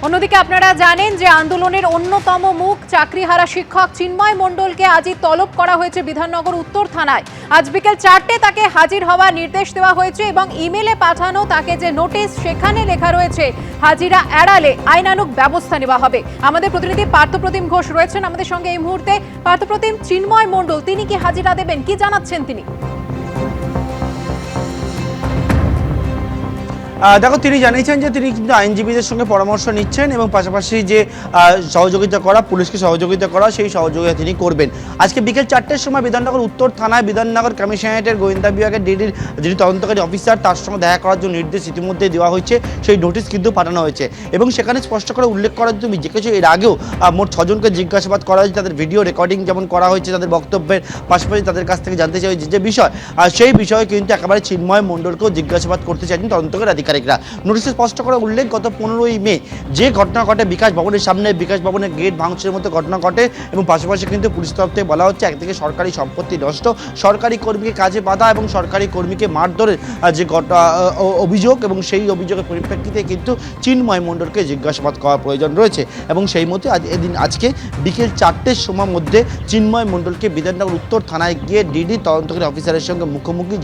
অন্যদিকে আপনারা জানেন যে আন্দোলনের অন্যতম মুখ চাকরিহারা শিক্ষক চিন্ময় মণ্ডলকে আজই তলব করা হয়েছে বিধাননগর উত্তর থানায়। আজ বিকেল 4টে তাকে হাজির হওয়ার নির্দেশ দেওয়া হয়েছে এবং ইমেলে পাঠানো তাকে যে নোটিশ সেখানে লেখা রয়েছে হাজিরা এড়ালে আইনানুগ ব্যবস্থা নেওয়া হবে। আমাদের প্রতিনিধি পার্থপ্রতিম ঘোষ রয়েছেন আমাদের সঙ্গে এই মুহূর্তে। পার্থপ্রতিম, চিন্ময় মণ্ডল তিনি কি হাজিরা দেবেন, কি জানাচ্ছেন তিনি? দেখো, তিনি জানিয়েছেন যে তিনি কিন্তু আইনজীবীদের সঙ্গে পরামর্শ নিচ্ছেন এবং পাশাপাশি যে সহযোগিতা করা, পুলিশকে সহযোগিতা করা, সেই সহযোগিতা তিনি করবেন। আজকে বিকেল 4টের সময় বিধাননগর উত্তর থানায় বিধাননগর কমিশনারেটের গোয়েন্দা বিভাগের ডিডির যিনি তদন্তকারী অফিসার তার সঙ্গে দেখা করার জন্য নির্দেশ ইতিমধ্যে দেওয়া হয়েছে, সেই নোটিশ কিন্তু পাঠানো হয়েছে এবং সেখানে স্পষ্ট করে উল্লেখ করা তুমি দেখেছো এর আগেও মোট 6 জনকে জিজ্ঞাসাবাদ করা হয়েছে, তাদের ভিডিও রেকর্ডিং যেমন করা হয়েছে, তাদের বক্তব্যের পাশাপাশি তাদের কাছ থেকে জানতে চাই যে বিষয় সেই বিষয়ে কিন্তু একেবারে চিন্ময় মণ্ডলকেও জিজ্ঞাসাবাদ করতে চাইছেন তদন্তকারী আধিকারিকরা। নোটিশে স্পষ্ট করে উল্লেখ গত 15ই মে যে ঘটনা ঘটে বিকাশ ভবনের সামনে, বিকাশ ভবনের গেট ভাঙচুরের মতো ঘটনা ঘটে এবং পাশাপাশি কিন্তু পুলিশ তরফ থেকে বলা হচ্ছে একদিকে সরকারি সম্পত্তি নষ্ট, সরকারি কর্মীকে কাজে বাধা এবং সরকারি কর্মীকে মারধরের যে অভিযোগ এবং সেই অভিযোগের পরিপ্রেক্ষিতে কিন্তু চিন্ময় মণ্ডলকে জিজ্ঞাসাবাদ করার প্রয়োজন রয়েছে এবং সেই মতে আজকে বিকেল 4টের সময়ের মধ্যে চিন্ময় মণ্ডলকে বিধাননগর উত্তর থানায় গিয়ে ডিডি তদন্তকারী অফিসারের সঙ্গে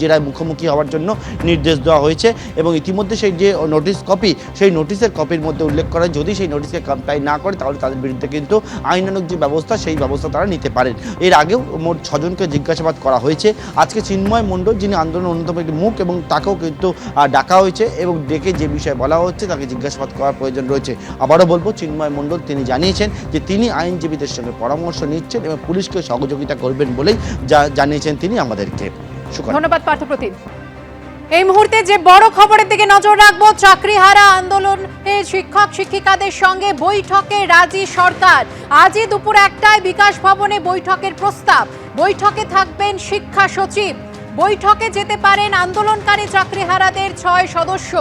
জেরায় মুখোমুখি হওয়ার জন্য নির্দেশ দেওয়া হয়েছে এবং ইতিমধ্যে সেই যে নোটিশ কপি, সেই নোটিশের কপির মধ্যে উল্লেখ করা যদি সেই নোটিশকে কমপ্লাই না করে তাহলে তাদের বিরুদ্ধে কিন্তু আইনানুগ যে ব্যবস্থা সেই ব্যবস্থা তারা নিতে পারেন। এর আগেও মোট 6 জনকে জিজ্ঞাসাবাদ করা হয়েছে। আজকে চিন্ময় মণ্ডল যিনি আন্দোলনের অন্যতম একটি মুখ এবং তাকেও কিন্তু ডাকা হয়েছে এবং ডেকে যে বিষয়ে বলা হচ্ছে তাকে জিজ্ঞাসাবাদ করার প্রয়োজন রয়েছে। আবারও বলবো, চিন্ময় মণ্ডল তিনি জানিয়েছেন যে তিনি আইনজীবীদের সঙ্গে পরামর্শ নিচ্ছেন এবং পুলিশকে সহযোগিতা করবেন বলেই জানিয়েছেন তিনি আমাদেরকে। ধন্যবাদ পার্থপ্রতিম। এই মুহূর্তে যে বড় খবরের দিকে নজর রাখবো, চাকরিহারা আন্দোলনের শিক্ষক শিক্ষিকাদের সঙ্গে বৈঠকে রাজি সরকার। আজই দুপুর 1টায় বিকাশ ভবনে বৈঠকের প্রস্তাব। বৈঠকে থাকবেন শিক্ষা সচিব। বৈঠকে যেতে পারেন আন্দোলনকারী চাকরিহারাদের 6 সদস্য।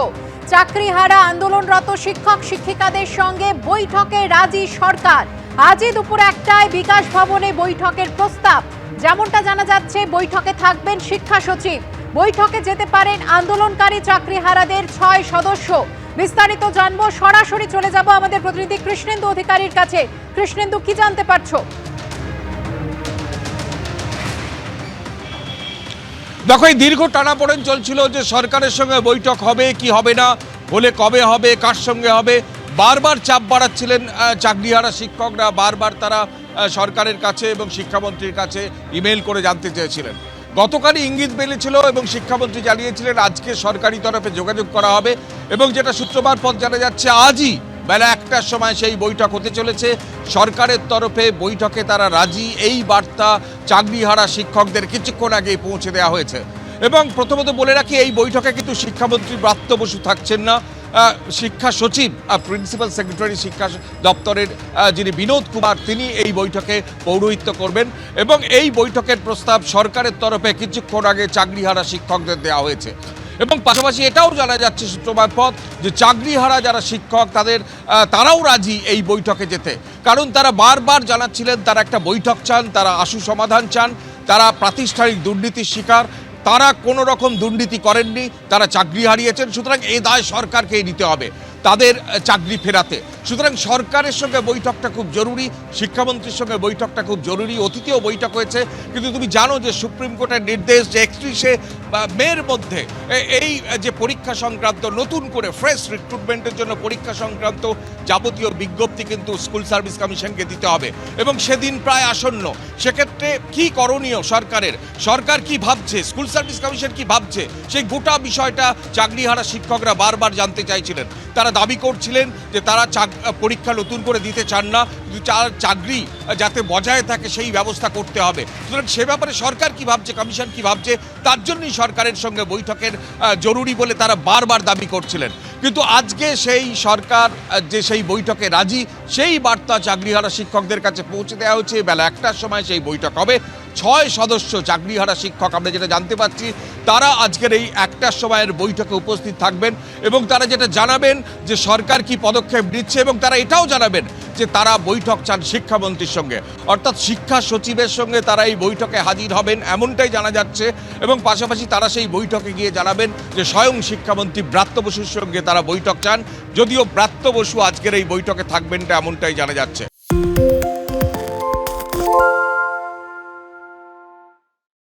চাকরিহারা আন্দোলনরত শিক্ষক শিক্ষিকাদের সঙ্গে বৈঠকে রাজি সরকার। আজই দুপুর 1টায় বিকাশ ভবনে বৈঠকের প্রস্তাব। যেমনটা জানা যাচ্ছে বৈঠকে থাকবেন শিক্ষা সচিব। বৈঠকে যেতে পারেন আন্দোলনকারী চাকরিহারাদের 6 সদস্য। বিস্তারিত জানবো, সরাসরি চলে যাব আমাদের প্রতিনিধি কৃষ্ণেন্দু অধিকারীর কাছে। কৃষ্ণেন্দু, কি জানতে পারছো? দেখো, এই দীর্ঘ টানাপোড়েন চলছিল যে সরকারের সঙ্গে বৈঠক হবে কি হবে না, হলে কবে হবে, কার সঙ্গে হবে। বারবার চাপ বাড়াচ্ছিলেন চাকরিহারা শিক্ষকরা, বারবার তারা সরকারের কাছে এবং শিক্ষামন্ত্রীর কাছে ইমেল করে জানতে চেয়েছিলেন। গতকালই ইঙ্গিত মিলেছিল এবং শিক্ষামন্ত্রী জানিয়েছিলেন আজকে সরকারি তরফে যোগাযোগ করা হবে এবং যেটা সূত্র মারফত জানা যাচ্ছে আজই বেলা 1টার সময় সেই বৈঠক হতে চলেছে। সরকারের তরফে বৈঠকে তারা রাজি, এই বার্তা চাকরিহারা শিক্ষকদের কিছুক্ষণ আগেই পৌঁছে দেওয়া হয়েছে। এবং প্রথমত বলে রাখি, এই বৈঠকে কিন্তু শিক্ষামন্ত্রী ব্রাত্য বসু থাকছেন না, শিক্ষা সচিব প্রিন্সিপাল সেক্রেটারি শিক্ষা দপ্তরের যিনি বিনোদ কুমার তিনি এই বৈঠকে পৌরোহিত্য করবেন এবং এই বৈঠকের প্রস্তাব সরকারের তরফে কিছুক্ষণ আগে চাকরিহারা শিক্ষকদের দেওয়া হয়েছে। এবং পাশাপাশি এটাও জানা যাচ্ছে সূত্র মারফত যে চাকরিহারা যারা শিক্ষক তারাও রাজি এই বৈঠকে যেতে, কারণ তারা বারবার জানাচ্ছিলেন তারা একটা বৈঠক চান, তারা আশু সমাধান চান, তারা প্রাতিষ্ঠানিক দুর্নীতির শিকার, তারা কোনো রকম দুর্নীতি করেননি, তারা চাকরি হারিয়েছেন, সুতরাং এই দায় সরকারকেই নিতে হবে তাদের চাকরি ফেরাতে। সুতরাং সরকারের সঙ্গে বৈঠকটা খুব জরুরি, শিক্ষামন্ত্রীর সঙ্গে বৈঠকটা খুব জরুরি। অতীতেও বৈঠক হয়েছে, কিন্তু তুমি জানো যে সুপ্রিম কোর্টের নির্দেশ যে 31শে মের মধ্যে এই যে পরীক্ষা সংক্রান্ত নতুন করে ফ্রেশ রিক্রুটমেন্টের জন্য পরীক্ষা সংক্রান্ত যাবতীয় বিজ্ঞপ্তি কিন্তু স্কুল সার্ভিস কমিশনকে দিতে হবে এবং সেদিন প্রায় আসন্ন। সেক্ষেত্রে কি করণীয় সরকার কি ভাবছে, স্কুল সার্ভিস কমিশন কি ভাবছে, সেই গোটা বিষয়টা চাকরিহারা শিক্ষকরা বারবার জানতে চাইছিলেন। তারা দাবি করছিলেন যে তারা পরীক্ষা নতুন করে দিতে চান না, কিন্তু চাকরি যাতে বজায় থাকে সেই ব্যবস্থা করতে হবে। সুতরাং সে ব্যাপারে সরকার কি ভাবছে, কমিশন কি ভাবছে, তার জন্যই সরকারের সঙ্গে বৈঠকের জরুরি বলে তারা বারবার দাবি করছিলেন। কিন্তু আজকে সেই সরকার যে সেই বৈঠকে রাজি, সেই বার্তা চাকরিহারা শিক্ষকদের কাছে পৌঁছে দেওয়া হচ্ছে। বেলা 1টার সময় সেই বৈঠক হবে। 6 সদস্য চাকরিহারা শিক্ষক আমরা যেটা জানতে পারছি, তারা আজকের এই 1টার সময়ের বৈঠকে উপস্থিত থাকবেন এবং তারা যেটা জানাবেন যে সরকার কি পদক্ষেপ নিচ্ছে, এবং তারা এটাও জানাবেন যে তারা বৈঠক চান শিক্ষামন্ত্রীর সঙ্গে, অর্থাৎ শিক্ষা সচিবের সঙ্গে তারা এই বৈঠকে হাজির হবেন এমনটাই জানা যাচ্ছে। এবং পাশাপাশি তারা সেই বৈঠকে গিয়ে জানাবেন যে স্বয়ং শিক্ষামন্ত্রী ব্রাত্য বসুর সঙ্গে তারা বৈঠক চান, যদিও ব্রাত্য বসু আজকের এই বৈঠকে থাকবেন এমনটাই জানা যাচ্ছে।